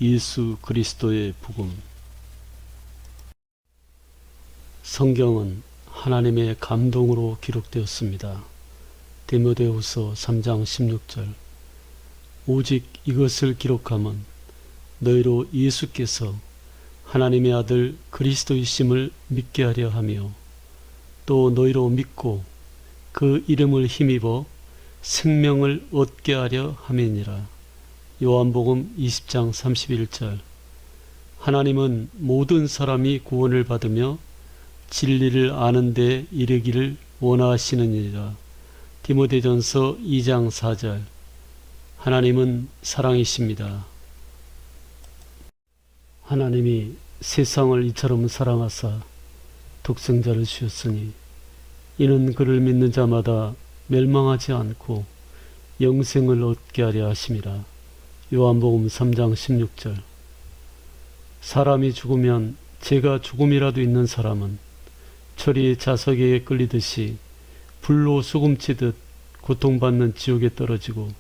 예수 그리스도의 복음. 성경은 하나님의 감동으로 기록되었습니다. 디모데후서 3장 16절. 오직 이것을 기록함은 너희로 예수께서 하나님의 아들 그리스도이심을 믿게 하려 하며 또 너희로 믿고 그 이름을 힘입어 생명을 얻게 하려 함이니라. 요한복음 20장 31절. 하나님은 모든 사람이 구원을 받으며 진리를 아는 데 이르기를 원하시느니라. 디모데전서 2장 4절. 하나님은 사랑이십니다. 하나님이 세상을 이처럼 사랑하사 독생자를 주셨으니 이는 그를 믿는 자마다 멸망하지 않고 영생을 얻게 하려 하심이라. 요한복음 3장 16절. 사람이 죽으면 죄가 조금이라도 있는 사람은 철이 자석에 끌리듯이 불로 소금치듯 고통받는 지옥에 떨어지고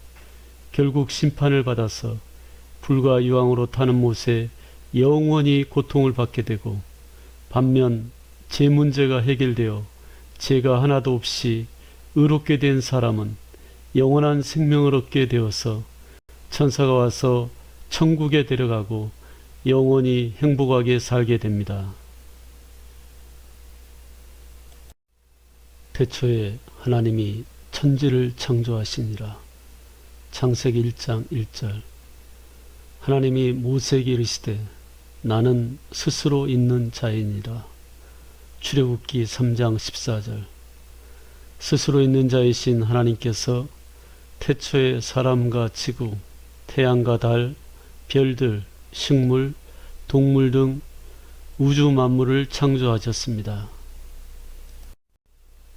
결국 심판을 받아서 불과 유황으로 타는 못에 영원히 고통을 받게 되고, 반면 죄 문제가 해결되어 죄가 하나도 없이 의롭게 된 사람은 영원한 생명을 얻게 되어서 천사가 와서 천국에 데려가고 영원히 행복하게 살게 됩니다. 태초에 하나님이 천지를 창조하시니라. 창세기 1장 1절. 하나님이 모세에게 이르시되 나는 스스로 있는 자이니라. 출애굽기 3장 14절. 스스로 있는 자이신 하나님께서 태초에 사람과 지구, 태양과 달, 별들, 식물, 동물 등 우주 만물을 창조하셨습니다.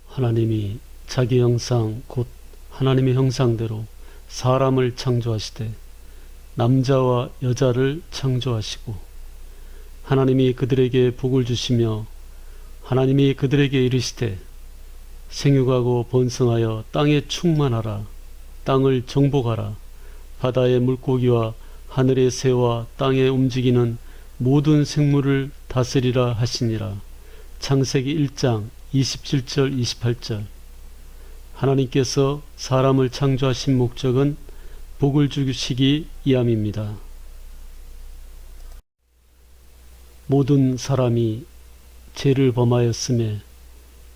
하나님이 자기 형상 곧 하나님의 형상대로 사람을 창조하시되 남자와 여자를 창조하시고 하나님이 그들에게 복을 주시며 하나님이 그들에게 이르시되 생육하고 번성하여 땅에 충만하라. 땅을 정복하라. 바다의 물고기와 하늘의 새와 땅에 움직이는 모든 생물을 다스리라 하시니라. 창세기 1장 27절 28절. 하나님께서 사람을 창조하신 목적은 복을 주시기 위함입니다. 모든 사람이 죄를 범하였음에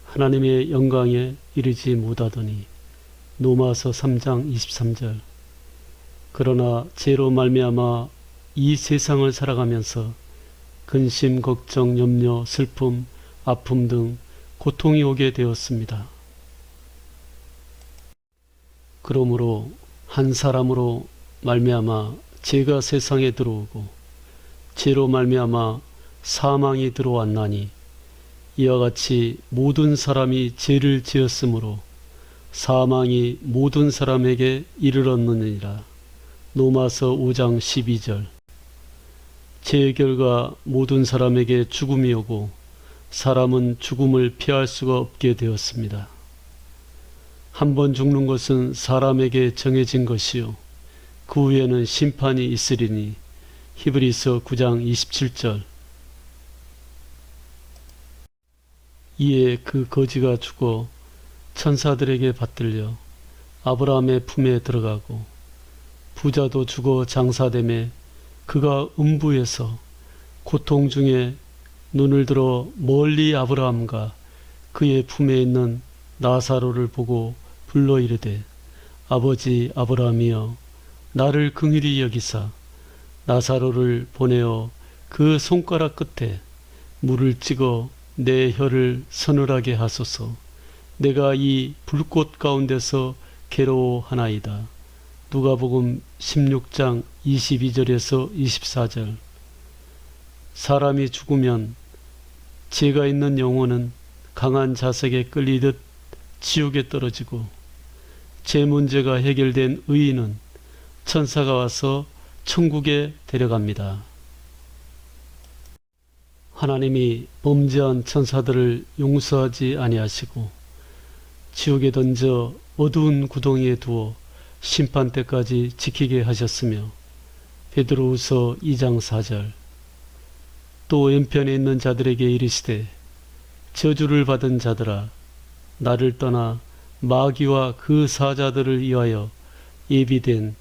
하나님의 영광에 이르지 못하더니. 로마서 3장 23절. 그러나 죄로 말미암아 이 세상을 살아가면서 근심, 걱정, 염려, 슬픔, 아픔 등 고통이 오게 되었습니다. 그러므로 한 사람으로 말미암아 죄가 세상에 들어오고 죄로 말미암아 사망이 들어왔나니 이와 같이 모든 사람이 죄를 지었으므로 사망이 모든 사람에게 이르렀느니라. 로마서 5장 12절. 죄의 결과 모든 사람에게 죽음이 오고 사람은 죽음을 피할 수가 없게 되었습니다. 한 번 죽는 것은 사람에게 정해진 것이요 그 후에는 심판이 있으리니. 히브리서 9장 27절. 이에 그 거지가 죽어 천사들에게 받들려 아브라함의 품에 들어가고 부자도 죽어 장사되매 그가 음부에서 고통 중에 눈을 들어 멀리 아브라함과 그의 품에 있는 나사로를 보고 불러 이르되 아버지 아브라함이여 나를 긍휼히 여기사 나사로를 보내어 그 손가락 끝에 물을 찍어 내 혀를 서늘하게 하소서. 내가 이 불꽃 가운데서 괴로워하나이다. 누가복음 16장 22절에서 24절. 사람이 죽으면 죄가 있는 영혼은 강한 자석에 끌리듯 지옥에 떨어지고 죄 문제가 해결된 의인은 천사가 와서 천국에 데려갑니다. 하나님이 범죄한 천사들을 용서하지 아니하시고 지옥에 던져 어두운 구덩이에 두어 심판 때까지 지키게 하셨으며 베드로후서 2장 4절. 또 왼편에 있는 자들에게 이르시되 저주를 받은 자들아 나를 떠나 마귀와 그 사자들을 위하여 예비된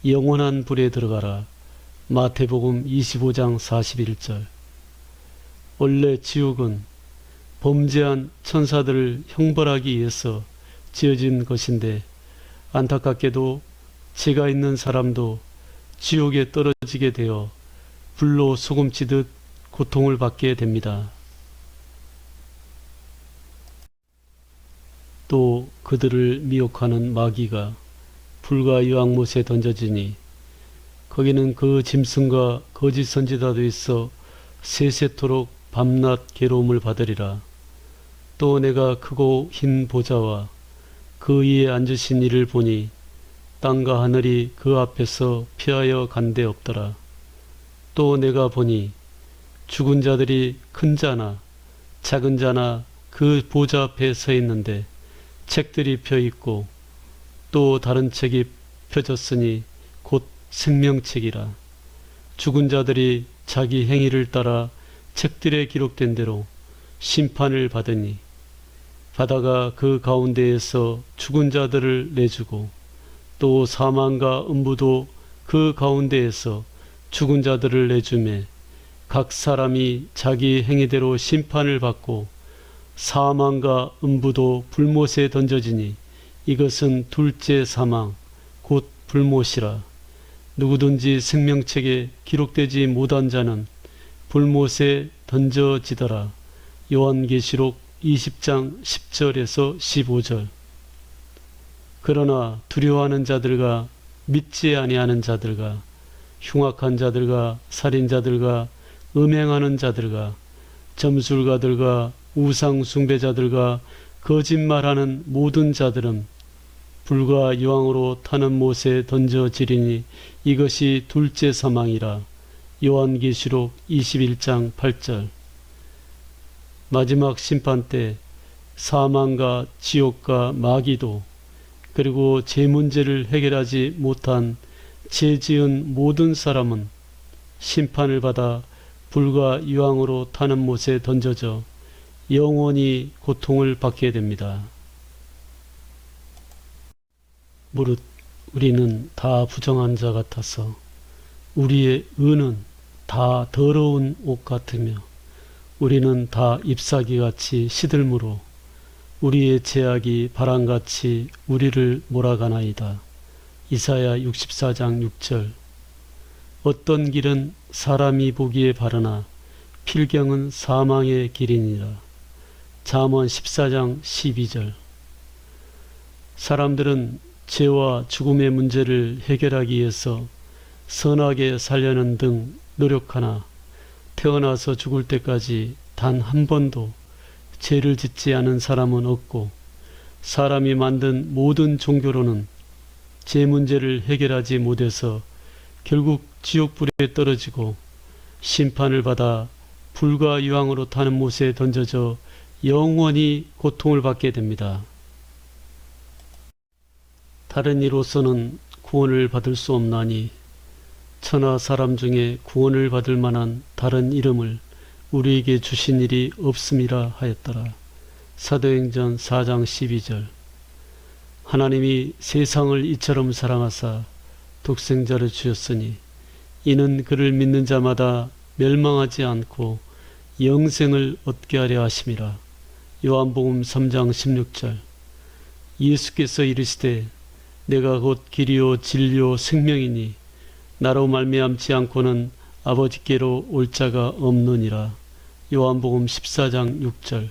영원한 불에 들어가라. 마태복음 25장 41절. 원래 지옥은 범죄한 천사들을 형벌하기 위해서 지어진 것인데 안타깝게도 죄가 있는 사람도 지옥에 떨어지게 되어 불로 소금치듯 고통을 받게 됩니다. 또 그들을 미혹하는 마귀가 불과 유황못에 던져지니 거기는 그 짐승과 거짓 선지자도 있어 세세토록 밤낮 괴로움을 받으리라. 또 내가 크고 흰 보좌와 그 위에 앉으신 이를 보니 땅과 하늘이 그 앞에서 피하여 간데 없더라. 또 내가 보니 죽은 자들이 큰 자나 작은 자나 그 보좌 앞에 서 있는데 책들이 펴 있고 또 다른 책이 펴졌으니 곧 생명책이라. 죽은 자들이 자기 행위를 따라 책들에 기록된 대로 심판을 받으니 바다가 그 가운데에서 죽은 자들을 내주고 또 사망과 음부도 그 가운데에서 죽은 자들을 내주매 각 사람이 자기 행위대로 심판을 받고 사망과 음부도 불못에 던져지니 이것은 둘째 사망 곧 불못이라. 누구든지 생명책에 기록되지 못한 자는 불못에 던져지더라. 요한계시록 20장 10절에서 15절. 그러나 두려워하는 자들과 믿지 아니하는 자들과 흉악한 자들과 살인자들과 음행하는 자들과 점술가들과 우상 숭배자들과 거짓말하는 모든 자들은 불과 유황으로 타는 못에 던져지리니 이것이 둘째 사망이라. 요한계시록 21장 8절. 마지막 심판 때 사망과 지옥과 마귀도 그리고 죄 문제를 해결하지 못한 죄 지은 모든 사람은 심판을 받아 불과 유황으로 타는 못에 던져져 영원히 고통을 받게 됩니다. 무릇 우리는 다 부정한 자 같아서 우리의 의는 다 더러운 옷 같으며 우리는 다 잎사귀같이 시들므로 우리의 죄악이 바람같이 우리를 몰아가나이다. 이사야 64장 6절. 어떤 길은 사람이 보기에 바르나 필경은 사망의 길이니라. 잠언 14장 12절. 사람들은 죄와 죽음의 문제를 해결하기 위해서 선하게 살려는 등 노력하나 태어나서 죽을 때까지 단 한 번도 죄를 짓지 않은 사람은 없고 사람이 만든 모든 종교로는 죄 문제를 해결하지 못해서 결국 지옥불에 떨어지고 심판을 받아 불과 유황으로 타는 못에 던져져 영원히 고통을 받게 됩니다. 다른 이로서는 구원을 받을 수 없나니 천하 사람 중에 구원을 받을 만한 다른 이름을 우리에게 주신 일이 없음이라 하였더라. 사도행전 4장 12절. 하나님이 세상을 이처럼 사랑하사 독생자를 주셨으니 이는 그를 믿는 자마다 멸망하지 않고 영생을 얻게 하려 하심이라. 요한복음 3장 16절. 예수께서 이르시되 내가 곧 길이요 진리요 생명이니 나로 말미암지 않고는 아버지께로 올 자가 없느니라. 요한복음 14장 6절.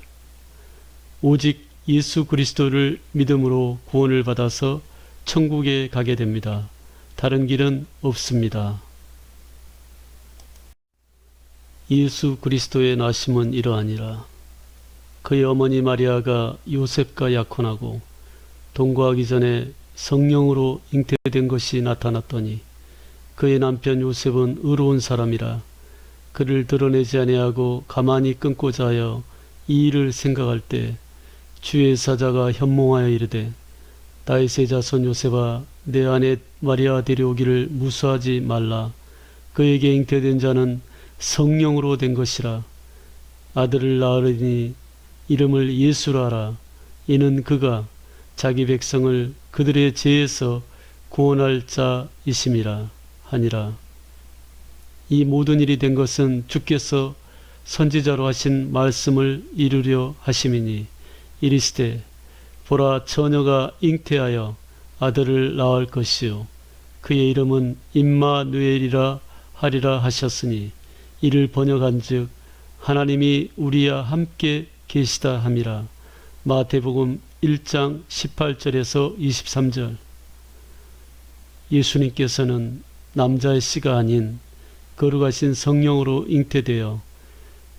오직 예수 그리스도를 믿음으로 구원을 받아서 천국에 가게 됩니다. 다른 길은 없습니다. 예수 그리스도의 나심은 이러하니라. 그의 어머니 마리아가 요셉과 약혼하고 동거하기 전에 성령으로 잉태된 것이 나타났더니 그의 남편 요셉은 의로운 사람이라 그를 드러내지 아니하고 가만히 끊고자 하여 이 일을 생각할 때 주의 사자가 현몽하여 이르되 다윗의 자손 요셉아 내 아내 마리아 데려오기를 무수하지 말라. 그에게 잉태된 자는 성령으로 된 것이라. 아들을 낳으리니 이름을 예수라 하라. 이는 그가 자기 백성을 그들의 죄에서 구원할 자이심이라 하니라. 이 모든 일이 된 것은 주께서 선지자로 하신 말씀을 이루려 하심이니, 이르시되 보라, 처녀가 잉태하여 아들을 낳을 것이요 그의 이름은 임마누엘이라 하리라 하셨으니, 이를 번역한즉 하나님이 우리와 함께 계시다 함이라. 마태복음 1장 18절에서 23절. 예수님께서는 남자의 씨가 아닌 거룩하신 성령으로 잉태되어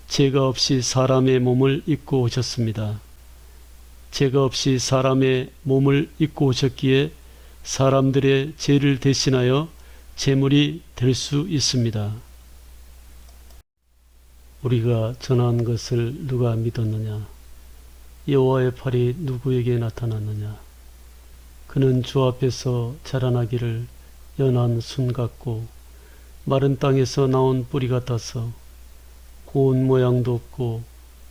죄가 없이 사람의 몸을 입고 오셨습니다. 죄가 없이 사람의 몸을 입고 오셨기에 사람들의 죄를 대신하여 제물이 될 수 있습니다. 우리가 전한 것을 누가 믿었느냐? 여호와의 팔이 누구에게 나타났느냐? 그는 주 앞에서 자라나기를 연한 순 같고 마른 땅에서 나온 뿌리 같아서 고운 모양도 없고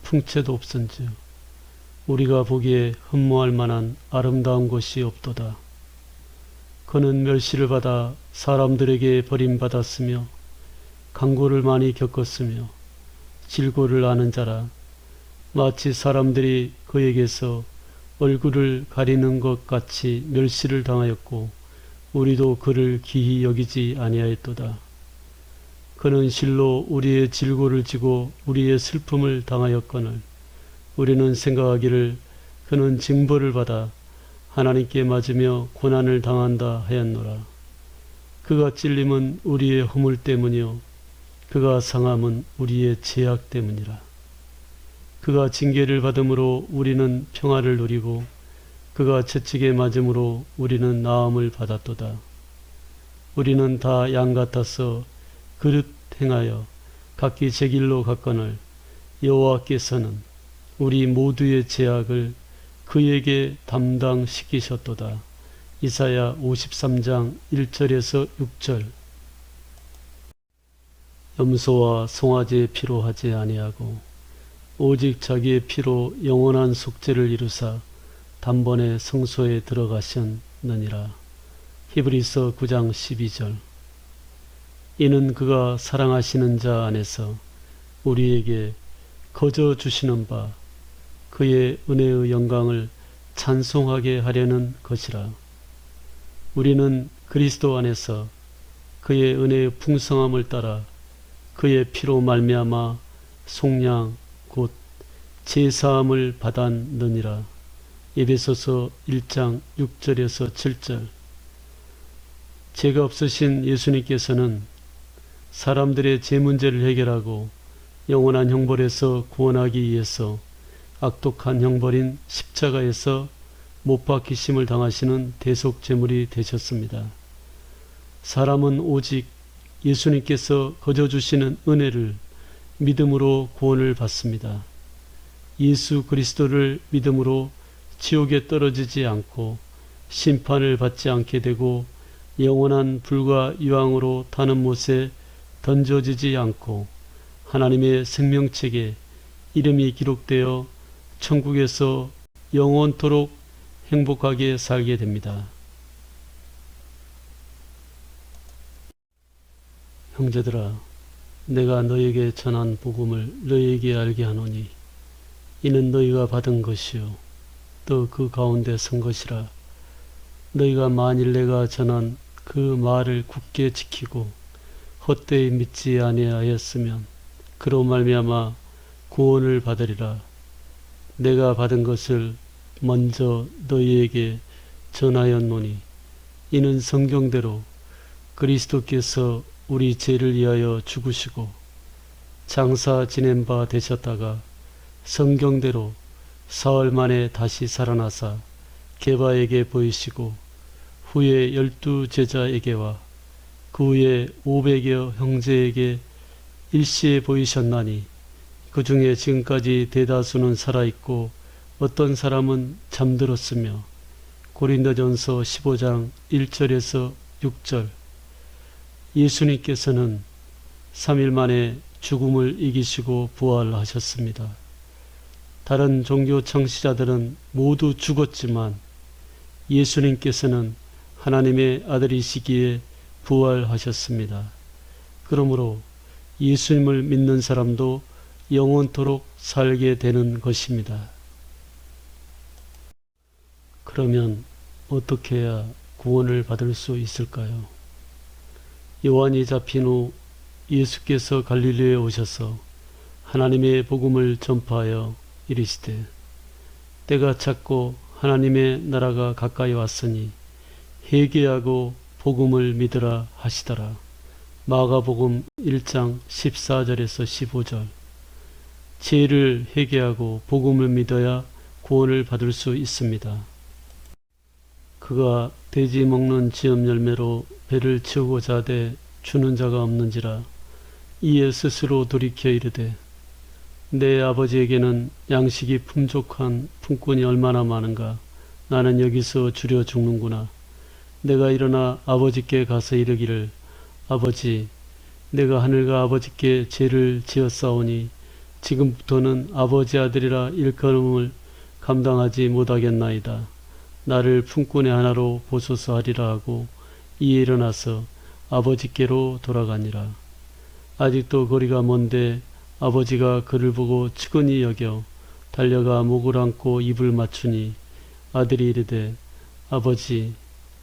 풍채도 없은즉 우리가 보기에 흠모할 만한 아름다운 것이 없도다. 그는 멸시를 받아 사람들에게 버림받았으며 강고를 많이 겪었으며 질고를 아는 자라. 마치 사람들이 그에게서 얼굴을 가리는 것 같이 멸시를 당하였고 우리도 그를 기히 여기지 아니하였도다. 그는 실로 우리의 질고를 지고 우리의 슬픔을 당하였거늘 우리는 생각하기를 그는 징벌을 받아 하나님께 맞으며 고난을 당한다 하였노라. 그가 찔림은 우리의 허물 때문이요 그가 상함은 우리의 죄악 때문이라. 그가 징계를 받음으로 우리는 평화를 누리고 그가 채찍에 맞음으로 우리는 나음을 받았도다. 우리는 다 양 같아서 그릇 행하여 각기 제 길로 갔거늘 여호와께서는 우리 모두의 죄악을 그에게 담당시키셨도다. 이사야 53장 1절에서 6절. 염소와 송아지의 피로 하지 아니하고 오직 자기의 피로 영원한 속죄를 이루사 단번에 성소에 들어가셨느니라. 히브리서 9장 12절. 이는 그가 사랑하시는 자 안에서 우리에게 거저 주시는 바 그의 은혜의 영광을 찬송하게 하려는 것이라. 우리는 그리스도 안에서 그의 은혜의 풍성함을 따라 그의 피로 말미암아 속량 곧 제사함을 받았느니라. 에베소서 1장 6절에서 7절. 죄가 없으신 예수님께서는 사람들의 죄 문제를 해결하고 영원한 형벌에서 구원하기 위해서 악독한 형벌인 십자가에서 못 박히심을 당하시는 대속제물이 되셨습니다. 사람은 오직 예수님께서 거저 주시는 은혜를 믿음으로 구원을 받습니다. 예수 그리스도를 믿음으로 지옥에 떨어지지 않고 심판을 받지 않게 되고 영원한 불과 유황으로 타는 못에 던져지지 않고 하나님의 생명책에 이름이 기록되어 천국에서 영원토록 행복하게 살게 됩니다. 형제들아, 내가 너에게 전한 복음을 너에게 알게 하노니 이는 너희가 받은 것이요 또 그 가운데 선 것이라. 너희가 만일 내가 전한 그 말을 굳게 지키고 헛되이 믿지 아니하였으면 그로 말미암아 구원을 받으리라. 내가 받은 것을 먼저 너희에게 전하였노니 이는 성경대로 그리스도께서 우리 죄를 위하여 죽으시고 장사 지낸 바 되셨다가 성경대로 사흘 만에 다시 살아나사 게바에게 보이시고 후에 12 제자에게와 그 후에 500여 형제에게 일시에 보이셨나니 그 중에 지금까지 대다수는 살아있고 어떤 사람은 잠들었으며. 고린도전서 15장 1절에서 6절. 예수님께서는 3일 만에 죽음을 이기시고 부활하셨습니다. 다른 종교 창시자들은 모두 죽었지만 예수님께서는 하나님의 아들이시기에 부활하셨습니다. 그러므로 예수님을 믿는 사람도 영원토록 살게 되는 것입니다. 그러면 어떻게 해야 구원을 받을 수 있을까요? 요한이 잡힌 후 예수께서 갈릴리에 오셔서 하나님의 복음을 전파하여 이르시되 때가 찼고 하나님의 나라가 가까이 왔으니 회개하고 복음을 믿으라 하시더라. 마가복음 1장 14절에서 15절. 죄를 회개하고 복음을 믿어야 구원을 받을 수 있습니다. 그가 돼지 먹는 지엄 열매로 배를 채우고자 하되 주는 자가 없는지라. 이에 스스로 돌이켜 이르되 내 아버지에게는 양식이 풍족한 품꾼이 얼마나 많은가. 나는 여기서 주려 죽는구나. 내가 일어나 아버지께 가서 이르기를 아버지, 내가 하늘과 아버지께 죄를 지었사오니 지금부터는 아버지 아들이라 일컬음을 감당하지 못하겠나이다. 나를 품꾼의 하나로 보소서 하리라 하고 이에 일어나서 아버지께로 돌아가니라. 아직도 거리가 먼데 아버지가 그를 보고 측은히 여겨 달려가 목을 안고 입을 맞추니 아들이 이르되 아버지,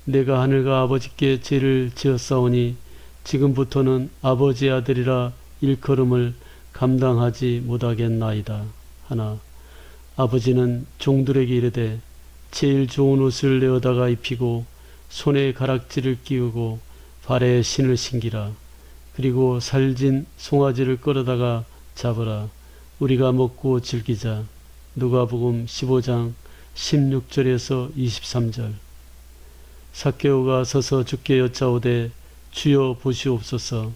내가 하늘과 아버지께 죄를 지었사오니 지금부터는 아버지 아들이라 일컬음을 감당하지 못하겠나이다 하나 아버지는 종들에게 이르되 제일 좋은 옷을 내어다가 입히고 손에 가락지를 끼우고 발에 신을 신기라. 그리고 살진 송아지를 끌어다가 잡으라. 우리가 먹고 즐기자. 누가복음 15장 16절에서 23절. 삭개오가 서서 주께 여짜오되 주여 보시옵소서.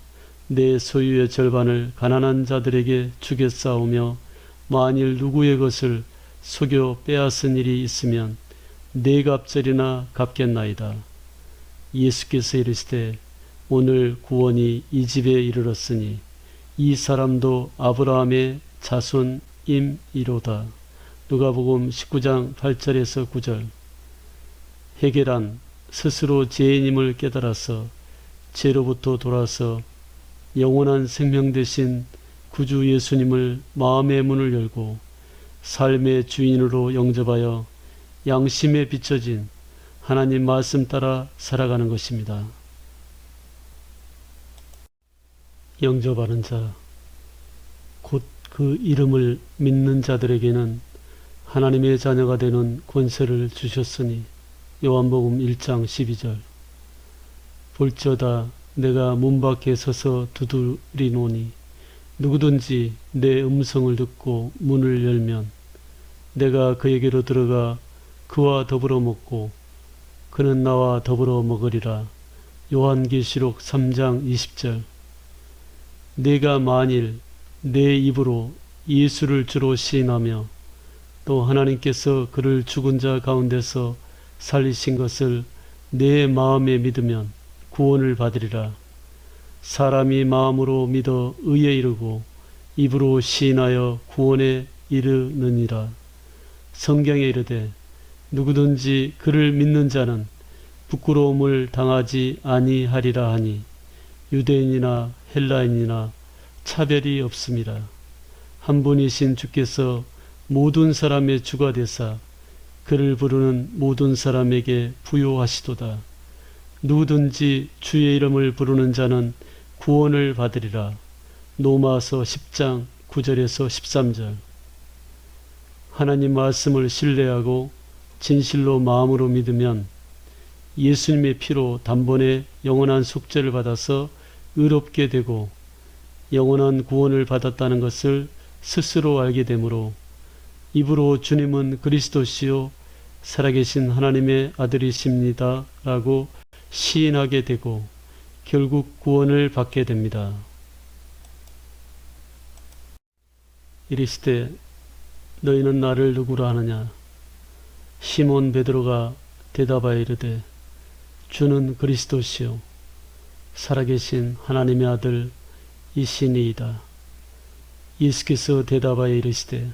내 소유의 절반을 가난한 자들에게 주겠사오며 만일 누구의 것을 속여 빼앗은 일이 있으면 네 갑절이나 갚겠나이다. 예수께서 이르시되 오늘 구원이 이 집에 이르렀으니 이 사람도 아브라함의 자손임이로다. 누가복음 19장 8절에서 9절. 회개란 스스로 죄인임을 깨달아서 죄로부터 돌아서 영원한 생명 되신 구주 예수님을 마음의 문을 열고 삶의 주인으로 영접하여 양심에 비춰진 하나님 말씀 따라 살아가는 것입니다. 영접하는 자, 곧 그 이름을 믿는 자들에게는 하나님의 자녀가 되는 권세를 주셨으니 요한복음 1장 12절. 볼지어다 내가 문 밖에 서서 두드리노니 누구든지 내 음성을 듣고 문을 열면 내가 그에게로 들어가 그와 더불어 먹고 그는 나와 더불어 먹으리라. 요한계시록 3장 20절. 내가 만일 내 입으로 예수를 주로 시인하며 또 하나님께서 그를 죽은 자 가운데서 살리신 것을 내 마음에 믿으면 구원을 받으리라. 사람이 마음으로 믿어 의에 이르고 입으로 시인하여 구원에 이르느니라. 성경에 이르되 누구든지 그를 믿는 자는 부끄러움을 당하지 아니하리라 하니 유대인이나 헬라인이나 차별이 없음이라. 한 분이신 주께서 모든 사람의 주가 되사 그를 부르는 모든 사람에게 부요하시도다. 누구든지 주의 이름을 부르는 자는 구원을 받으리라. 로마서 10장 9절에서 13절. 하나님 말씀을 신뢰하고 진실로 마음으로 믿으면 예수님의 피로 단번에 영원한 속죄를 받아서 의롭게 되고 영원한 구원을 받았다는 것을 스스로 알게 되므로 입으로 주님은 그리스도시요 살아계신 하나님의 아들이십니다 라고 시인하게 되고 결국 구원을 받게 됩니다. 이르시되 너희는 나를 누구라 하느냐? 시몬 베드로가 대답하여 이르되 주는 그리스도시요 살아계신 하나님의 아들 이시니이다. 예수께서 대답하여 이르시되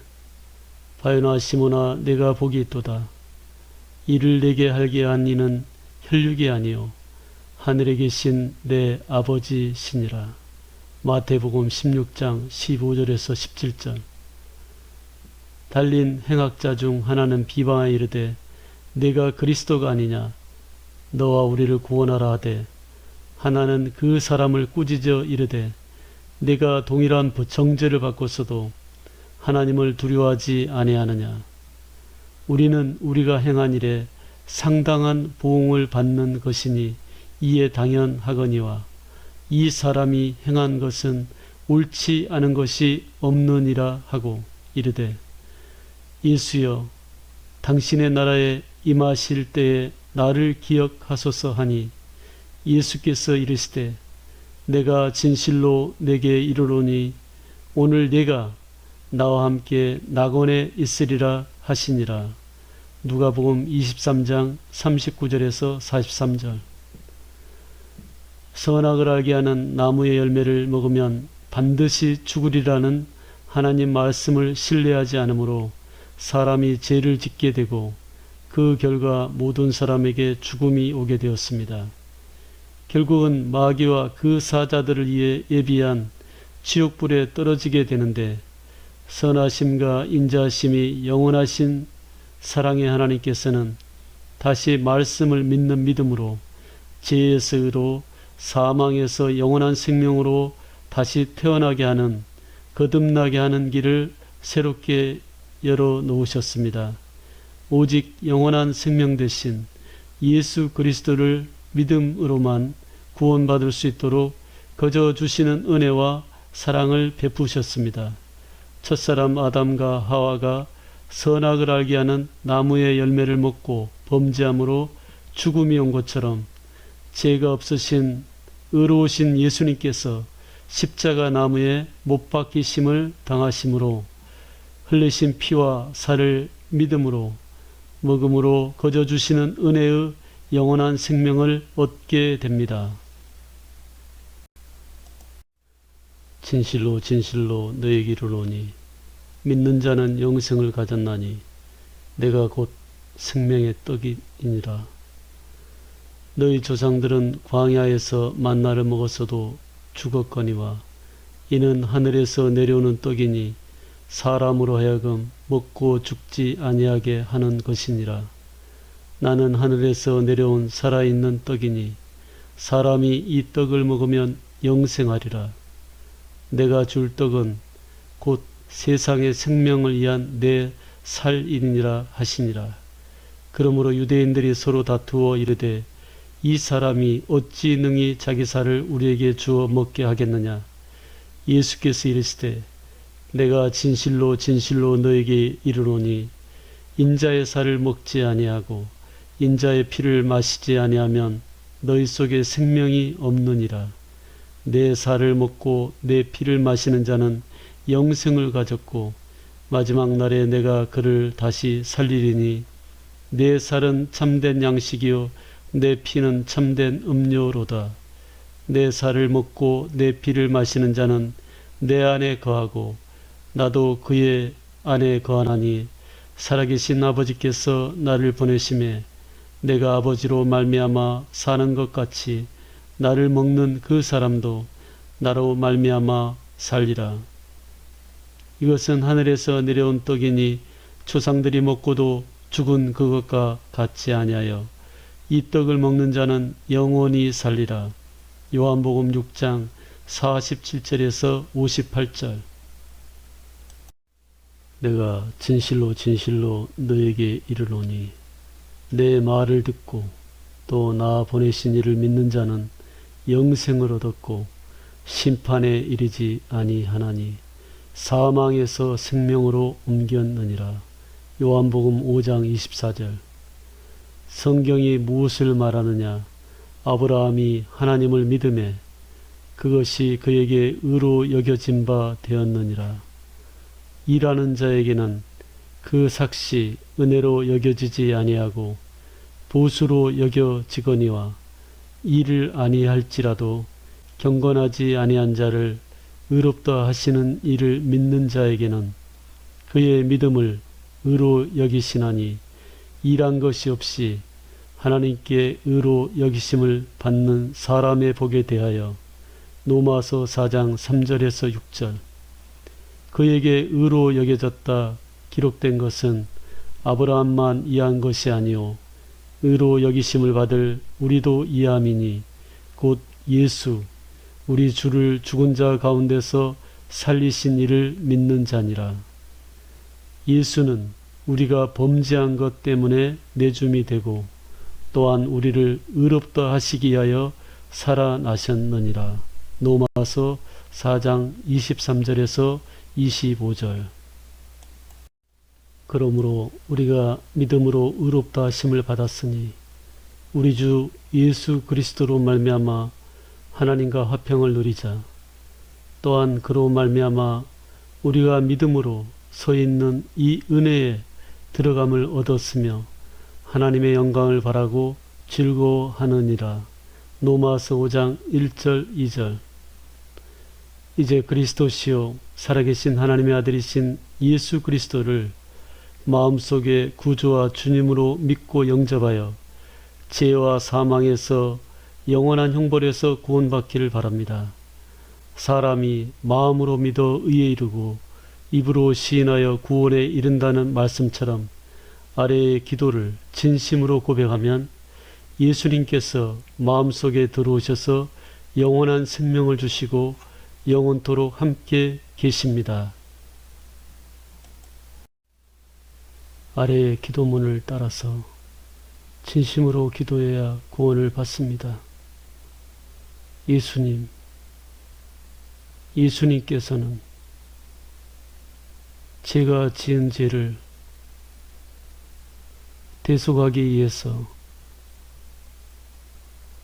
바요나 시몬아 내가 복이 있도다. 이를 내게 알게 한 이는 혈육이 아니요 하늘에 계신 내 아버지시니라. 마태복음 16장 15절에서 17절. 달린 행악자 중 하나는 비방하여 이르되 내가 그리스도가 아니냐 너와 우리를 구원하라 하되, 하나는 그 사람을 꾸짖어 이르되 내가 동일한 정죄를 받고서도 하나님을 두려워하지 아니하느냐. 우리는 우리가 행한 일에 상당한 보응을 받는 것이니 이에 당연하거니와 이 사람이 행한 것은 옳지 않은 것이 없느니라 하고 이르되 예수여 당신의 나라에 임하실 때에 나를 기억하소서 하니, 예수께서 이르시되 내가 진실로 내게 이르노니 오늘 네가 나와 함께 낙원에 있으리라 하시니라. 누가복음 23장 39절에서 43절. 선악을 알게 하는 나무의 열매를 먹으면 반드시 죽으리라는 하나님 말씀을 신뢰하지 않으므로 사람이 죄를 짓게 되고 그 결과 모든 사람에게 죽음이 오게 되었습니다. 결국은 마귀와 그 사자들을 위해 예비한 지옥불에 떨어지게 되는데, 선하심과 인자하심이 영원하신 사랑의 하나님께서는 다시 말씀을 믿는 믿음으로 죄에서 의로 사망에서 영원한 생명으로 다시 태어나게 하는, 거듭나게 하는 길을 새롭게 열어놓으셨습니다. 오직 영원한 생명 대신 예수 그리스도를 믿음으로만 구원받을 수 있도록 거저 주시는 은혜와 사랑을 베푸셨습니다. 첫사람 아담과 하와가 선악을 알게 하는 나무의 열매를 먹고 범죄함으로 죽음이 온 것처럼 죄가 없으신 의로우신 예수님께서 십자가 나무에 못 박히심을 당하심으로 흘리신 피와 살을 믿음으로 먹음으로 거저 주시는 은혜의 영원한 생명을 얻게 됩니다. 진실로 진실로 너에게 이르노니 믿는 자는 영생을 가졌나니 내가 곧 생명의 떡이니라. 너희 조상들은 광야에서 만나를 먹었어도 죽었거니와 이는 하늘에서 내려오는 떡이니 사람으로 하여금 먹고 죽지 아니하게 하는 것이니라. 나는 하늘에서 내려온 살아있는 떡이니 사람이 이 떡을 먹으면 영생하리라. 내가 줄 떡은 곧 세상의 생명을 위한 내 살이니라 하시니라. 그러므로 유대인들이 서로 다투어 이르되 이 사람이 어찌 능히 자기 살을 우리에게 주어 먹게 하겠느냐. 예수께서 이르시되 내가 진실로 진실로 너에게 이르노니 인자의 살을 먹지 아니하고 인자의 피를 마시지 아니하면 너희 속에 생명이 없느니라. 내 살을 먹고 내 피를 마시는 자는 영생을 가졌고 마지막 날에 내가 그를 다시 살리리니 내 살은 참된 양식이요 내 피는 참된 음료로다. 내 살을 먹고 내 피를 마시는 자는 내 안에 거하고 나도 그의 안에 거하나니 살아계신 아버지께서 나를 보내심에 내가 아버지로 말미암아 사는 것 같이 나를 먹는 그 사람도 나로 말미암아 살리라. 이것은 하늘에서 내려온 떡이니 조상들이 먹고도 죽은 그것과 같지 아니하여 이 떡을 먹는 자는 영원히 살리라. 요한복음 6장 47절에서 58절. 내가 진실로 진실로 너에게 이르노니 내 말을 듣고 또 나 보내신 이를 믿는 자는 영생을 얻었고 심판에 이르지 아니하나니 사망에서 생명으로 옮겼느니라. 요한복음 5장 24절. 성경이 무엇을 말하느냐? 아브라함이 하나님을 믿음에 그것이 그에게 의로 여겨진 바 되었느니라. 일하는 자에게는 그 삭시 은혜로 여겨지지 아니하고 보수로 여겨지거니와 일을 아니할지라도 경건하지 아니한 자를 의롭다 하시는 이를 믿는 자에게는 그의 믿음을 의로 여기시나니 일한 것이 없이 하나님께 의로 여기심을 받는 사람의 복에 대하여 로마서 4장 3절에서 6절. 그에게 의로 여겨졌다 기록된 것은 아브라함만 이해한 것이 아니요 의로 여기심을 받을 우리도 이해함이니 곧 예수 우리 주를 죽은 자 가운데서 살리신 이를 믿는 자니라. 예수는 우리가 범죄한 것 때문에 내줌이 되고 또한 우리를 의롭다 하시기 위하여 살아나셨느니라. 로마서 4장 23절에서 25절. 그러므로 우리가 믿음으로 의롭다 하심을 받았으니 우리 주 예수 그리스도로 말미암아 하나님과 화평을 누리자. 또한 그로 말미암아 우리가 믿음으로 서 있는 이 은혜에 들어감을 얻었으며 하나님의 영광을 바라고 즐거워하느니라. 로마서 5장 1절 2절. 이제 그리스도시요 살아계신 하나님의 아들이신 예수 그리스도를 마음속에 구주와 주님으로 믿고 영접하여 죄와 사망에서 영원한 형벌에서 구원받기를 바랍니다. 사람이 마음으로 믿어 의에 이르고 입으로 시인하여 구원에 이른다는 말씀처럼 아래의 기도를 진심으로 고백하면 예수님께서 마음속에 들어오셔서 영원한 생명을 주시고 영원토록 함께 계십니다. 아래의 기도문을 따라서 진심으로 기도해야 구원을 받습니다. 예수님께서는 제가 지은 죄를 대속하기 위해서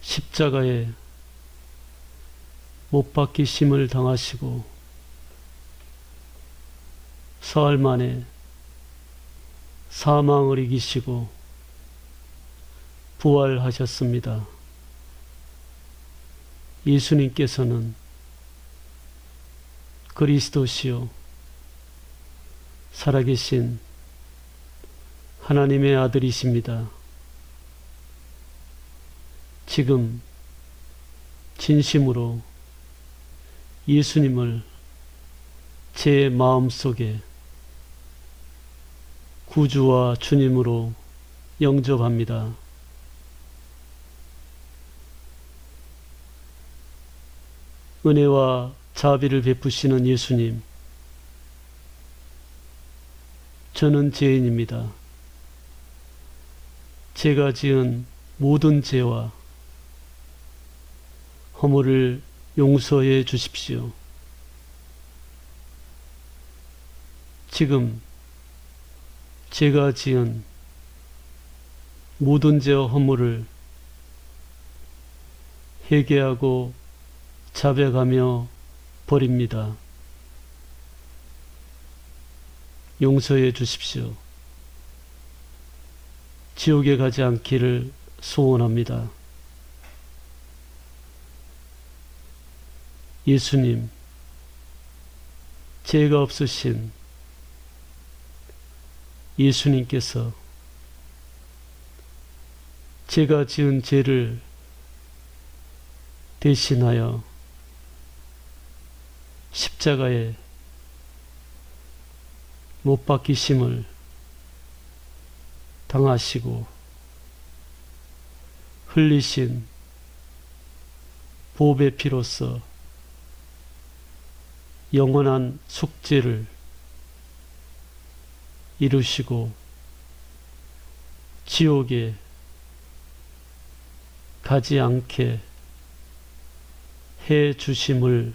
십자가에 못 박히심을 당하시고 사흘 만에 사망을 이기시고 부활하셨습니다. 예수님께서는 그리스도시요 살아계신 하나님의 아들이십니다. 지금 진심으로 예수님을 제 마음속에 구주와 주님으로 영접합니다. 은혜와 자비를 베푸시는 예수님, 저는 죄인입니다. 제가 지은 모든 죄와 허물을 용서해 주십시오. 지금 제가 지은 모든 죄와 허물을 회개하고 자백하며 버립니다. 용서해 주십시오. 지옥에 가지 않기를 소원합니다. 예수님, 죄가 없으신 예수님께서 제가 지은 죄를 대신하여 십자가에 못 박히심을 당하시고 흘리신 보배 피로써 영원한 속죄를 이루시고 지옥에 가지 않게 해 주심을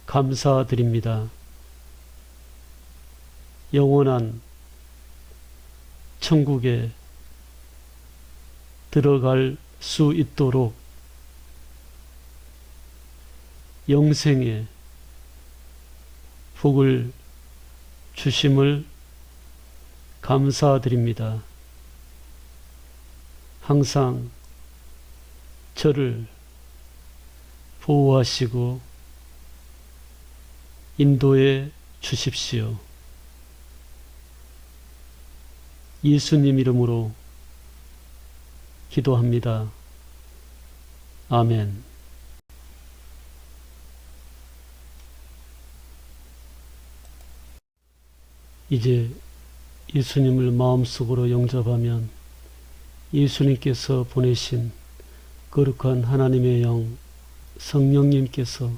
감사드립니다. 영원한 천국에 들어갈 수 있도록 영생의 복을 주심을 감사드립니다. 항상 저를 보호하시고 인도해 주십시오. 예수님 이름으로 기도합니다. 아멘. 이제 예수님을 마음속으로 영접하면 예수님께서 보내신 거룩한 하나님의 영 성령님께서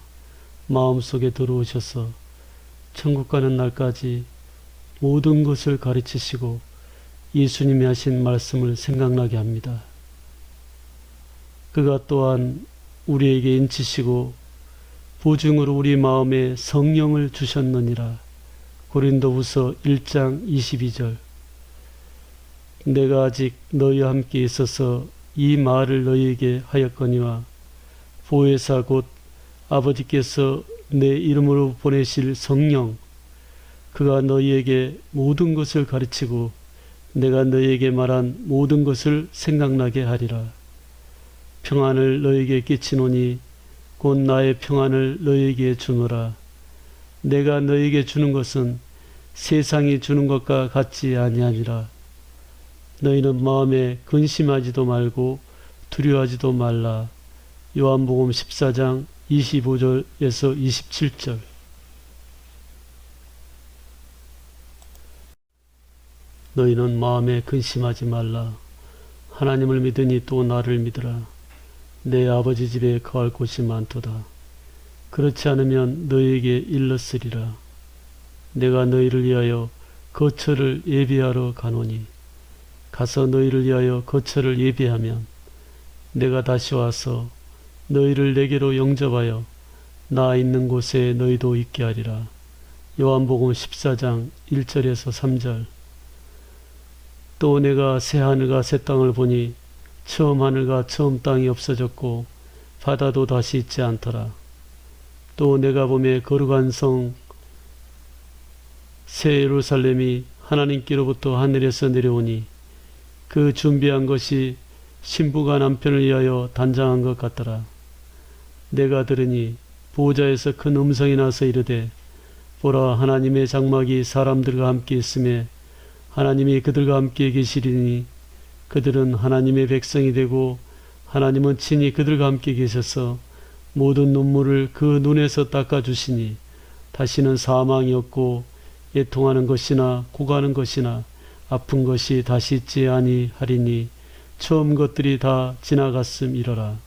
마음속에 들어오셔서 천국 가는 날까지 모든 것을 가르치시고 예수님이 하신 말씀을 생각나게 합니다. 그가 또한 우리에게 인치시고 보증으로 우리 마음에 성령을 주셨느니라. 고린도후서 1장 22절. 내가 아직 너희와 함께 있어서 이 말을 너희에게 하였거니와 보혜사 곧 아버지께서 내 이름으로 보내실 성령 그가 너희에게 모든 것을 가르치고 내가 너희에게 말한 모든 것을 생각나게 하리라. 평안을 너희에게 끼치노니 곧 나의 평안을 너희에게 주노라. 내가 너희에게 주는 것은 세상이 주는 것과 같지 아니하니라. 너희는 마음에 근심하지도 말고 두려워하지도 말라. 요한복음 14장 25절에서 27절. 너희는 마음에 근심하지 말라. 하나님을 믿으니 또 나를 믿으라. 내 아버지 집에 거할 곳이 많도다. 그렇지 않으면 너희에게 일렀으리라. 내가 너희를 위하여 거처를 예비하러 가노니 가서 너희를 위하여 거처를 예비하면 내가 다시 와서 너희를 내게로 영접하여 나 있는 곳에 너희도 있게 하리라. 요한복음 14장 1절에서 3절. 또 내가 새 하늘과 새 땅을 보니 처음 하늘과 처음 땅이 없어졌고 바다도 다시 있지 않더라. 또 내가 보매 거룩한 성 새 예루살렘이 하나님께로부터 하늘에서 내려오니 그 준비한 것이 신부가 남편을 위하여 단장한 것 같더라. 내가 들으니 보호자에서 큰 음성이 나서 이르되 보라 하나님의 장막이 사람들과 함께 있음에 하나님이 그들과 함께 계시리니 그들은 하나님의 백성이 되고 하나님은 친히 그들과 함께 계셔서 모든 눈물을 그 눈에서 닦아주시니 다시는 사망이 없고 애통하는 것이나 고가는 것이나 아픈 것이 다시 있지 아니하리니 처음 것들이 다 지나갔음이러라.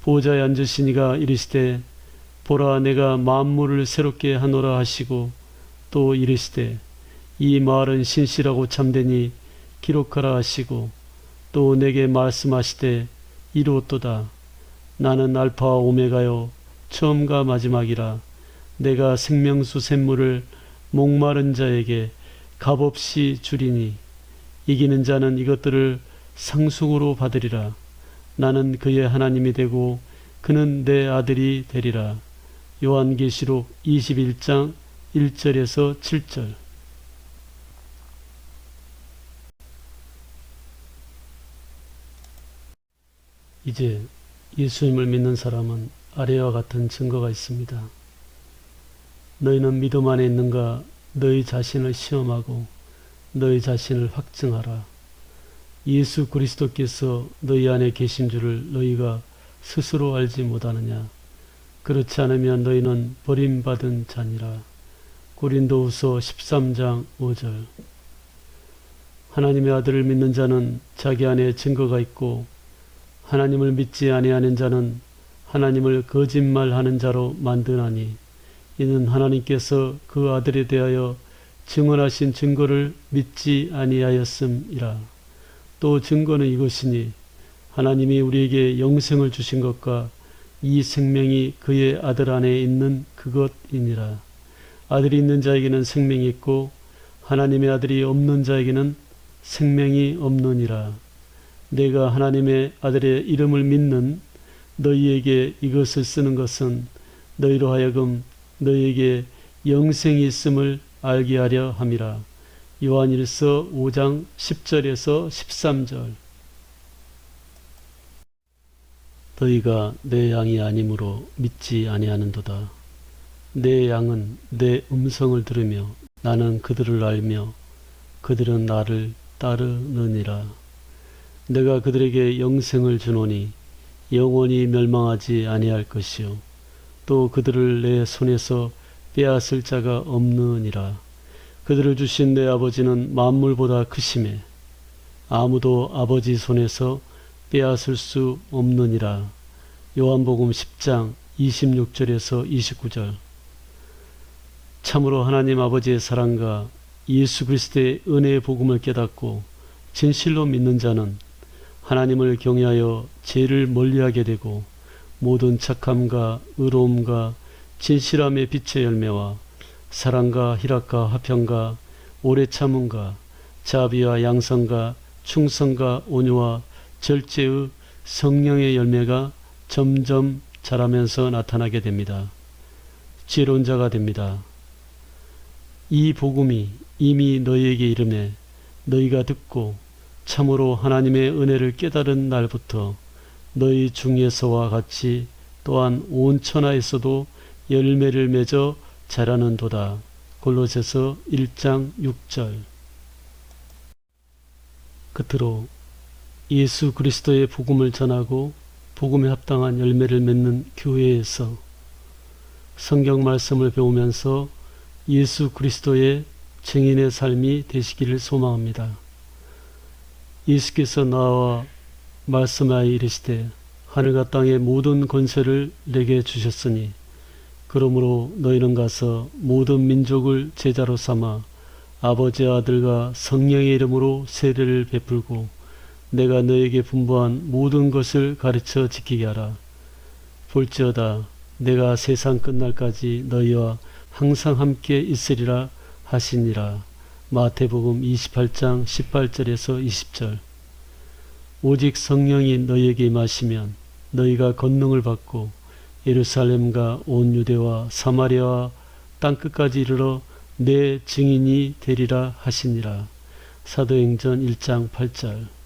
보호자에 앉으신 이가 이르시되 보라 내가 만물을 새롭게 하노라 하시고 또 이르시되 이 말은 신실하고 참되니 기록하라 하시고 또 내게 말씀하시되 이루었도다. 나는 알파와 오메가요 처음과 마지막이라. 내가 생명수 샘물을 목마른 자에게 값없이 주리니 이기는 자는 이것들을 상속으로 받으리라. 나는 그의 하나님이 되고 그는 내 아들이 되리라. 요한계시록 21장 1절에서 7절. 이제 예수님을 믿는 사람은 아래와 같은 증거가 있습니다. 너희는 믿음 안에 있는가 너희 자신을 시험하고 너희 자신을 확증하라. 예수 그리스도께서 너희 안에 계신 줄을 너희가 스스로 알지 못하느냐. 그렇지 않으면 너희는 버림받은 자니라. 고린도후서 13장 5절. 하나님의 아들을 믿는 자는 자기 안에 증거가 있고 하나님을 믿지 아니하는 자는 하나님을 거짓말하는 자로 만드나니 이는 하나님께서 그 아들에 대하여 증언하신 증거를 믿지 아니하였음이라. 또 증거는 이것이니 하나님이 우리에게 영생을 주신 것과 이 생명이 그의 아들 안에 있는 그것이니라. 아들이 있는 자에게는 생명이 있고 하나님의 아들이 없는 자에게는 생명이 없느니라. 내가 하나님의 아들의 이름을 믿는 너희에게 이것을 쓰는 것은 너희로 하여금 너희에게 영생이 있음을 알게 하려 함이라. 요한일서 5장 10절에서 13절. 너희가 내 양이 아니므로 믿지 아니하는도다. 내 양은 내 음성을 들으며 나는 그들을 알며 그들은 나를 따르느니라. 내가 그들에게 영생을 주노니 영원히 멸망하지 아니할 것이요 또 그들을 내 손에서 빼앗을 자가 없느니라. 그들을 주신 내 아버지는 만물보다 크심에 아무도 아버지 손에서 빼앗을 수 없느니라. 요한복음 10장 26절에서 29절. 참으로 하나님 아버지의 사랑과 예수 그리스도의 은혜의 복음을 깨닫고 진실로 믿는 자는 하나님을 경외하여 죄를 멀리하게 되고 모든 착함과 의로움과 진실함의 빛의 열매와 사랑과 희락과 화평과 오래 참음과 자비와 양성과 충성과 온유와 절제의 성령의 열매가 점점 자라면서 나타나게 됩니다. 지혜로운 자가 됩니다. 이 복음이 이미 너희에게 이르매 너희가 듣고 참으로 하나님의 은혜를 깨달은 날부터 너희 중에서와 같이 또한 온 천하에서도 열매를 맺어 자라는도다. 골로새서 1장 6절. 끝으로 예수 그리스도의 복음을 전하고 복음에 합당한 열매를 맺는 교회에서 성경 말씀을 배우면서 예수 그리스도의 증인의 삶이 되시기를 소망합니다. 예수께서 나와 말씀하여 이르시되 하늘과 땅의 모든 권세를 내게 주셨으니 그러므로 너희는 가서 모든 민족을 제자로 삼아 아버지와 아들과 성령의 이름으로 세례를 베풀고 내가 너에게 분부한 모든 것을 가르쳐 지키게 하라. 볼지어다 내가 세상 끝날까지 너희와 항상 함께 있으리라 하시니라. 마태복음 28장 18절에서 20절. 오직 성령이 너희에게 임하시면 너희가 권능을 받고 예루살렘과 온 유대와 사마리아와 땅끝까지 이르러 내 증인이 되리라 하시니라. 사도행전 1장 8절.